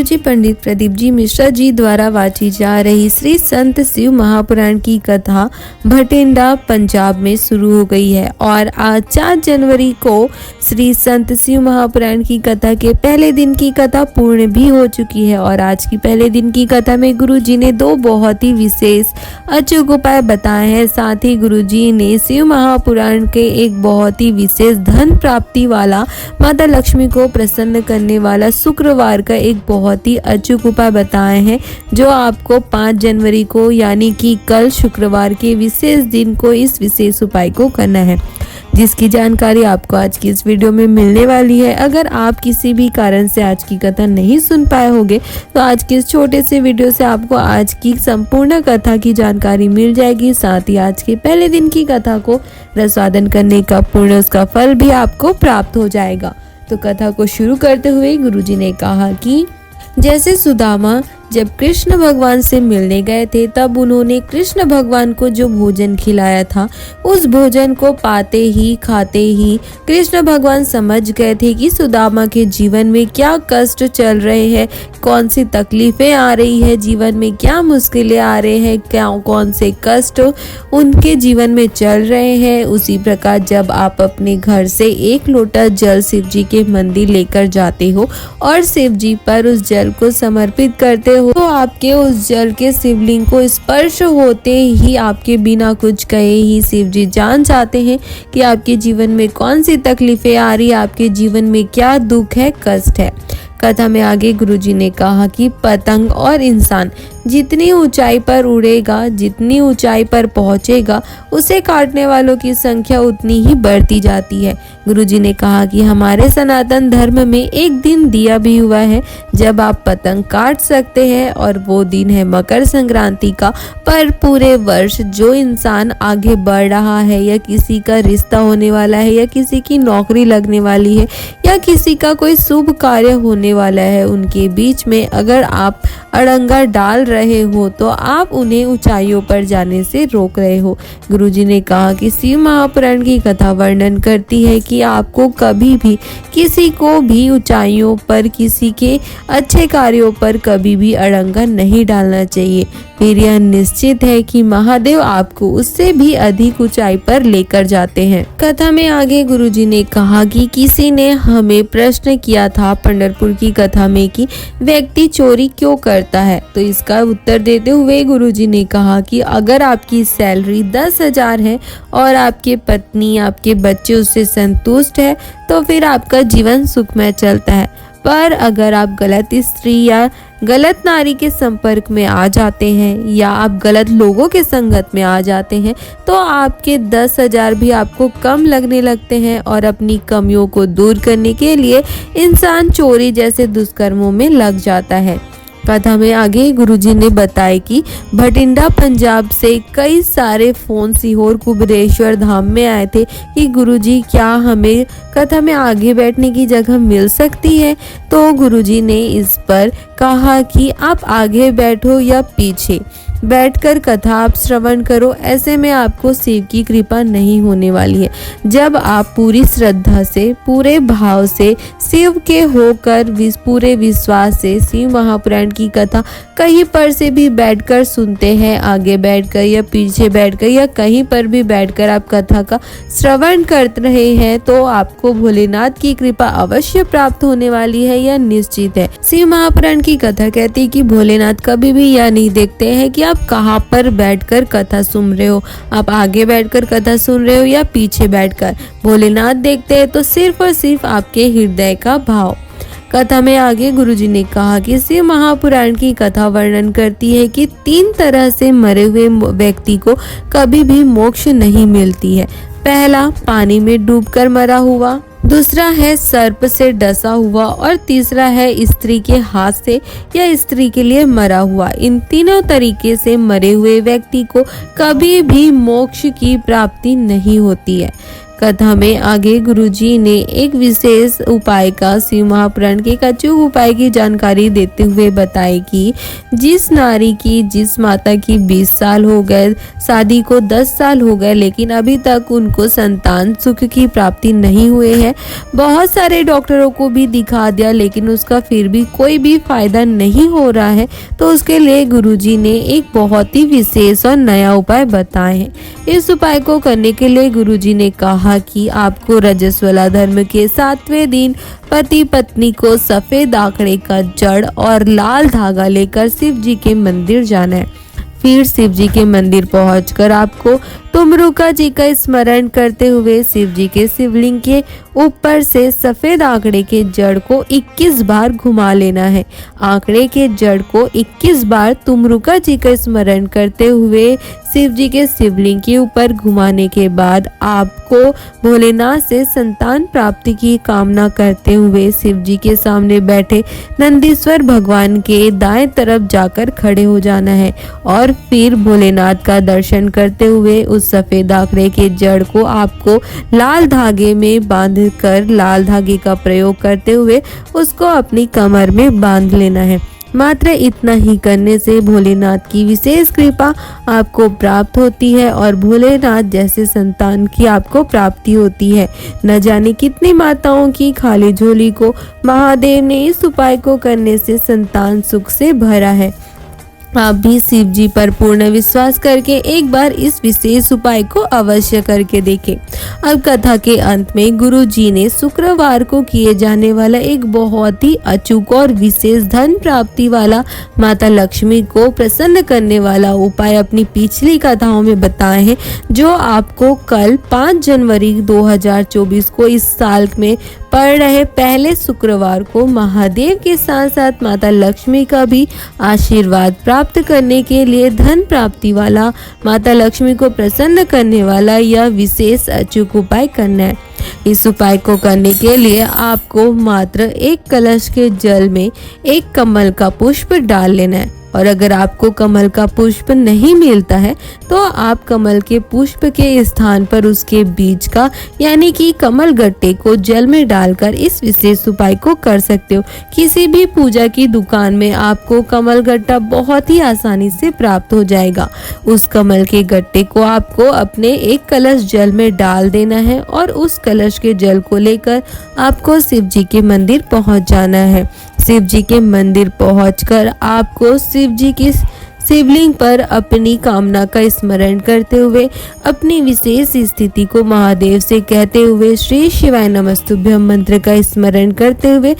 जी पंडित प्रदीप जी मिश्रा जी द्वारा वाची जा रही श्री संत शिव महापुराण की कथा भटिंडा पंजाब में शुरू हो गई है और आज 4 जनवरी को श्री संत शिव महापुराण की कथा के पहले दिन की कथा पूर्ण भी हो चुकी है। और आज की पहले दिन की कथा में गुरु जी ने 2 बहुत ही विशेष अचूक उपाय बताए हैं। साथ ही गुरु जी ने शिव महापुराण के एक बहुत ही विशेष धन प्राप्ति वाला, माता लक्ष्मी को प्रसन्न करने वाला शुक्रवार का एक बहुत ही अचूक उपाय बताए हैं, जो आपको 5 जनवरी को यानी कि कल शुक्रवार के विशेष दिन को इस विशेष उपाय को करना है, जिसकी जानकारी आपको आज की इस वीडियो में मिलने वाली है। अगर आप किसी भी कारण से आज की कथा नहीं सुन पाए होंगे तो आज के इस छोटे से वीडियो से आपको आज की संपूर्ण कथा की जानकारी मिल जाएगी। साथ ही आज के पहले दिन की कथा को रसवादन करने का पूर्ण उसका फल भी आपको प्राप्त हो जाएगा। तो कथा को शुरू करते हुए गुरुजी ने कहा कि जैसे सुदामा जब कृष्ण भगवान से मिलने गए थे, तब उन्होंने कृष्ण भगवान को जो भोजन खिलाया था, उस भोजन को पाते ही खाते ही कृष्ण भगवान समझ गए थे कि सुदामा के जीवन में क्या कष्ट चल रहे हैं, कौन सी तकलीफें आ रही है, जीवन में क्या मुश्किलें आ रहे हैं, क्या कौन से कष्ट उनके जीवन में चल रहे हैं। उसी प्रकार जब आप अपने घर से 1 लोटा जल शिव जी के मंदिर लेकर जाते हो और शिव जी पर उस जल को समर्पित करते हो, तो आपके उस जल के शिवलिंग को स्पर्श होते ही आपके बिना कुछ कहे ही शिव जी जान जाते हैं कि आपके जीवन में कौन सी तकलीफें आ रही है, आपके जीवन में क्या दुख है, कष्ट है। कथा में आगे गुरुजी ने कहा कि पतंग और इंसान जितनी ऊंचाई पर उड़ेगा, जितनी ऊंचाई पर पहुंचेगा, उसे काटने वालों की संख्या उतनी ही बढ़ती जाती है। गुरुजी ने कहा कि हमारे सनातन धर्म में एक दिन दिया भी हुआ है जब आप पतंग काट सकते हैं, और वो दिन है मकर संक्रांति का। पर पूरे वर्ष जो इंसान आगे बढ़ रहा है, या किसी का रिश्ता होने वाला है, या किसी की नौकरी लगने वाली है, या किसी का कोई शुभ कार्य होने वाला है, उनके बीच में अगर आप अड़ंगा डाल रहे हो तो आप उन्हें ऊंचाइयों पर जाने से रोक रहे हो। गुरुजी ने कहा कि शिव महापुराण की कथा वर्णन करती है कि आपको कभी भी किसी को भी ऊंचाइयों पर, किसी के अच्छे कार्यों पर कभी भी अड़ंगा नहीं डालना चाहिए। फिर यह निश्चित है कि महादेव आपको उससे भी अधिक ऊंचाई पर लेकर जाते हैं। कथा में आगे गुरुजी ने कहा कि किसी ने हमें प्रश्न किया था पंढरपुर की कथा में कि व्यक्ति चोरी क्यों करता है, तो इसका उत्तर देते हुए गुरुजी ने कहा कि अगर आपकी सैलरी 10,000 है और आपके पत्नी, आपके बच्चे उससे संतुष्ट है, तो फिर आपका जीवन सुखमय चलता है। पर अगर आप गलत स्त्री या गलत नारी के संपर्क में आ जाते हैं, या आप गलत लोगों के संगत में आ जाते हैं, तो आपके 10,000 भी आपको कम लगने लगते हैं, और अपनी कमियों को दूर करने के लिए इंसान चोरी जैसे दुष्कर्मों में लग जाता है। कथा में आगे गुरुजी ने बताया कि भटिंडा पंजाब से कई सारे फोन सीहोर कुबेरेश्वर धाम में आए थे कि गुरुजी क्या हमें कथा में आगे बैठने की जगह मिल सकती है। तो गुरुजी ने इस पर कहा कि आप आगे बैठो या पीछे बैठकर कथा आप श्रवण करो, ऐसे में आपको शिव की कृपा नहीं होने वाली है। जब आप पूरी श्रद्धा से, पूरे भाव से, शिव के होकर पूरे विश्वास से शिव महापुराण की कथा कहीं पर से भी बैठकर सुनते हैं, आगे बैठकर या पीछे बैठकर या कहीं पर भी बैठकर आप कथा का श्रवण कर रहे हैं, तो आपको भोलेनाथ की कृपा अवश्य प्राप्त होने वाली है, यह निश्चित है। शिव महापुराण की कथा कहती है कि भोलेनाथ कभी भी यह नहीं देखते हैं कि आप कहाँ पर बैठकर कथा सुन रहे हो, आप आगे बैठकर कथा सुन रहे हो या पीछे बैठकर। भोलेनाथ देखते हैं तो सिर्फ और सिर्फ आपके हृदय का भाव। कथा में आगे गुरुजी ने कहा कि शिव महापुराण की कथा वर्णन करती है कि 3 तरह से मरे हुए व्यक्ति को कभी भी मोक्ष नहीं मिलती है। पहला, पानी में डूबकर मरा हुआ, दूसरा है सर्प से डसा हुआ, और तीसरा है स्त्री के हाथ से या स्त्री के लिए मरा हुआ। इन तीनों तरीके से मरे हुए व्यक्ति को कभी भी मोक्ष की प्राप्ति नहीं होती है। कथा में आगे गुरुजी ने एक विशेष उपाय का शिव महापुराण के एक अचूक उपाय की जानकारी देते हुए बताए कि जिस नारी की, जिस माता की 20 साल हो गए, शादी को 10 साल हो गए, लेकिन अभी तक उनको संतान सुख की प्राप्ति नहीं हुए है, बहुत सारे डॉक्टरों को भी दिखा दिया लेकिन उसका फिर भी कोई भी फायदा नहीं हो रहा है, तो उसके लिए गुरुजी ने एक बहुत ही विशेष और नया उपाय बताए हैं। इस उपाय को करने के लिए गुरुजी ने कहा कि आपको रजस्वला धर्म के 7वें दिन पति पत्नी को सफेद आंकड़े का जड़ और लाल धागा लेकर शिव जी के मंदिर जाना है। फिर शिव जी के मंदिर पहुंचकर आपको तुमरुका जी का स्मरण करते हुए शिव जी के शिवलिंग के ऊपर से सफेद आंकड़े के जड़ को 21 बार घुमा लेना है। आंकड़े के जड़ को 21 बार तुमरुका जी का स्मरण करते हुए शिव जी के शिवलिंग के ऊपर घुमाने के बाद आपको भोलेनाथ से संतान प्राप्ति की कामना करते हुए शिव जी के सामने बैठे नंदीश्वर भगवान के दाएं तरफ जाकर खड़े हो जाना है और फिर भोलेनाथ का दर्शन करते हुए उस सफेद आंकड़े के जड़ को आपको लाल धागे में बांधकर लाल धागे का प्रयोग करते हुए उसको अपनी कमर में बांध लेना है। मात्र इतना ही करने से भोलेनाथ की विशेष कृपा आपको प्राप्त होती है और भोलेनाथ जैसे संतान की आपको प्राप्ति होती है। न जाने कितनी माताओं की खाली झोली को महादेव ने इस उपाय को करने से संतान सुख से भरा है। आप भी शिव जी पर पूर्ण विश्वास करके एक बार इस विशेष उपाय को अवश्य करके देखें। अब कथा के अंत में गुरु जी ने शुक्रवार को किए जाने वाला एक बहुत ही अचूक और विशेष धन प्राप्ति वाला, माता लक्ष्मी को प्रसन्न करने वाला उपाय अपनी पिछली कथाओं में बताए हैं, जो आपको कल 5 जनवरी 2024 को इस साल में पड़ रहे पहले शुक्रवार को महादेव के साथ साथ माता लक्ष्मी का भी आशीर्वाद प्राप्त करने के लिए धन प्राप्ति वाला, माता लक्ष्मी को प्रसन्न करने वाला यह विशेष अचूक उपाय करना है। इस उपाय को करने के लिए आपको मात्र एक कलश के जल में एक कमल का पुष्प डाल लेना है और अगर आपको कमल का पुष्प नहीं मिलता है तो आप कमल के पुष्प के स्थान पर उसके बीज का यानी कि कमल गट्टे को जल में डालकर इस विशेष उपाय को कर सकते हो। किसी भी पूजा की दुकान में आपको कमल गट्टा बहुत ही आसानी से प्राप्त हो जाएगा। उस कमल के गट्टे को आपको अपने एक कलश जल में डाल देना है और उस कलश के जल को लेकर आपको शिव जी के मंदिर पहुंच जाना है। शिव जी के मंदिर पहुंचकर आपको शिव जी की शिवलिंग पर अपनी कामना का स्मरण करते हुए अपनी विशेष स्थिति को महादेव से कहते हुए श्री शिवाय नमस्तुभ्यम मंत्र का स्मरण करते हुए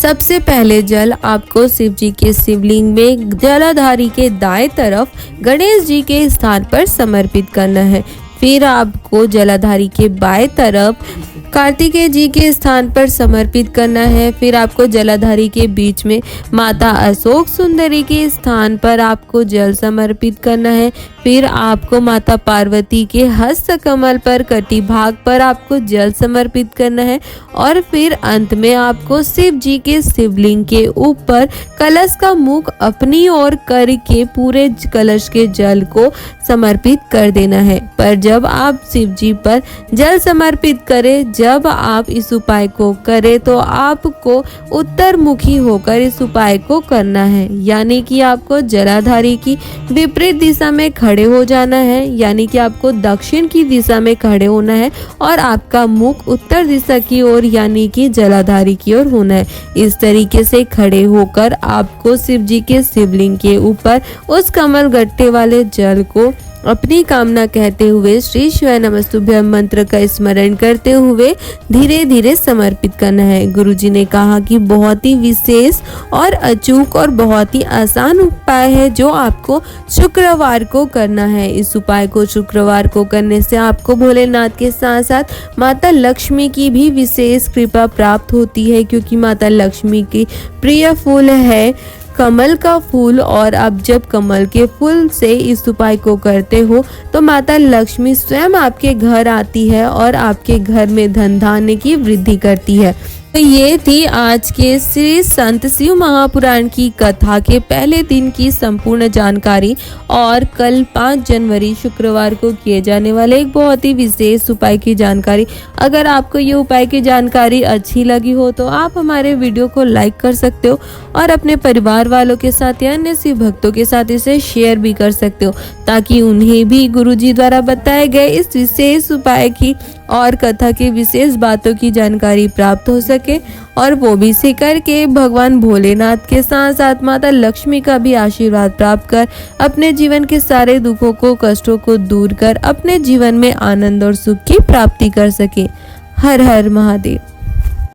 सबसे पहले जल आपको शिव जी के शिवलिंग में जलाधारी के दाएं तरफ गणेश जी के स्थान पर समर्पित करना है। फिर आपको जलाधारी के बाएं तरफ कार्तिकेय जी के स्थान पर समर्पित करना है। फिर आपको जलाधारी के बीच में माता अशोक सुंदरी के स्थान पर आपको जल समर्पित करना है। फिर आपको माता पार्वती के हस्त कमल पर कटी भाग पर आपको जल समर्पित करना है और फिर अंत में आपको शिव जी के शिवलिंग के ऊपर कलश का मुख अपनी ओर करके पूरे कलश के जल को समर्पित कर देना है। पर जब आप शिव जी पर जल समर्पित करें, जब आप इस उपाय को करें तो आपको उत्तर मुखी होकर इस उपाय को करना है, यानी कि आपको जलाधारी की विपरीत दिशा में खड़े हो जाना है, यानी कि आपको दक्षिण की दिशा में खड़े होना है और आपका मुख उत्तर दिशा की ओर यानी कि जलाधारी की ओर होना है। इस तरीके से खड़े होकर आपको शिव जी के शिवलिंग के ऊपर उस कमल गट्टे वाले जल को अपनी कामना कहते हुए श्री शिवाय नमस्तुभ्यम मंत्र का स्मरण करते हुए धीरे धीरे समर्पित करना है। गुरुजी ने कहा कि बहुत ही विशेष और अचूक और बहुत ही आसान उपाय है जो आपको शुक्रवार को करना है। इस उपाय को शुक्रवार को करने से आपको भोलेनाथ के साथ साथ माता लक्ष्मी की भी विशेष कृपा प्राप्त होती है, क्योंकि माता लक्ष्मी की प्रिय फूल है कमल का फूल। और अब जब कमल के फूल से इस उपाय को करते हो तो माता लक्ष्मी स्वयं आपके घर आती है और आपके घर में धन धान्य की वृद्धि करती है। तो ये थी आज के श्री संत शिव महापुराण की कथा के पहले दिन की संपूर्ण जानकारी और कल 5 जनवरी शुक्रवार को किए जाने वाले एक बहुत ही विशेष उपाय की जानकारी। अगर आपको ये उपाय की जानकारी अच्छी लगी हो तो आप हमारे वीडियो को लाइक कर सकते हो और अपने परिवार वालों के साथ या अन्य शिव भक्तों के साथ इसे शेयर भी कर सकते हो, ताकि उन्हें भी गुरुजी द्वारा बताए गए इस विशेष उपाय की और कथा की विशेष बातों की जानकारी प्राप्त हो सके और वो भी इसे करके भगवान भोलेनाथ के साथ साथ माता लक्ष्मी का भी आशीर्वाद प्राप्त कर अपने जीवन के सारे दुखों को कष्टों को दूर कर अपने जीवन में आनंद और सुख की प्राप्ति कर सके। हर हर महादेव।